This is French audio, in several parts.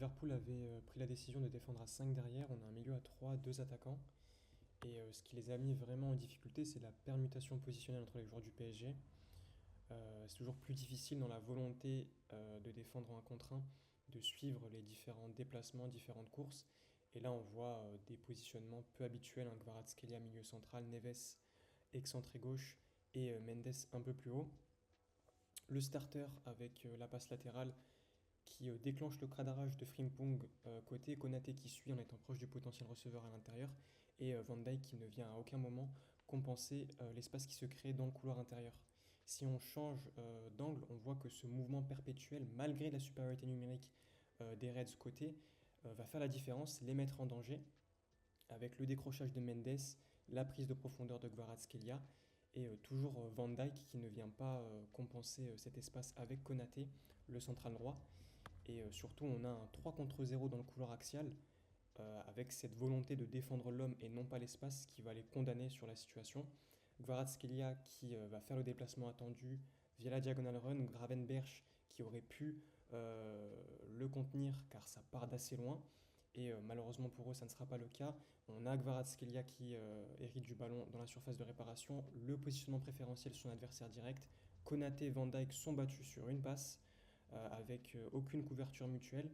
Liverpool avait pris la décision de défendre à 5 derrière. On a un milieu à 3, deux attaquants. Et ce qui les a mis vraiment en difficulté, c'est la permutation positionnelle entre les joueurs du PSG. C'est toujours plus difficile dans la volonté de défendre en un contre un, de suivre les différents déplacements, différentes courses. Et là, on voit des positionnements peu habituels, un Kvaratskhelia milieu central, Neves excentré gauche et Mendes un peu plus haut. Le starter avec la passe latérale qui déclenche le cadrage de Frimpong côté, Konaté qui suit en étant proche du potentiel receveur à l'intérieur, et Van Dijk qui ne vient à aucun moment compenser l'espace qui se crée dans le couloir intérieur. Si on change d'angle, on voit que ce mouvement perpétuel, malgré la supériorité numérique des Reds côté, va faire la différence, les mettre en danger, avec le décrochage de Mendes, la prise de profondeur de Kvaratskhelia, et toujours Van Dijk qui ne vient pas compenser cet espace avec Konaté, le central droit. Et surtout, on a un 3 contre 0 dans le couloir axial, avec cette volonté de défendre l'homme et non pas l'espace qui va les condamner sur la situation. Kvaratskhelia qui va faire le déplacement attendu via la diagonal run, Gravenberch qui aurait pu le contenir car ça part d'assez loin. Et malheureusement pour eux, ça ne sera pas le cas. On a Kvaratskhelia qui hérite du ballon dans la surface de réparation. Le positionnement préférentiel sur son adversaire direct. Konaté et Van Dijk sont battus sur une passe avec aucune couverture mutuelle.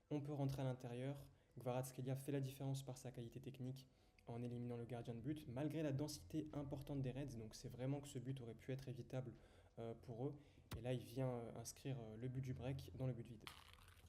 On peut rentrer à l'intérieur. Kvaratskhelia fait la différence par sa qualité technique en éliminant le gardien de but, malgré la densité importante des Reds. Donc c'est vraiment que ce but aurait pu être évitable pour eux. Et là, il vient inscrire le but du break dans le but vide.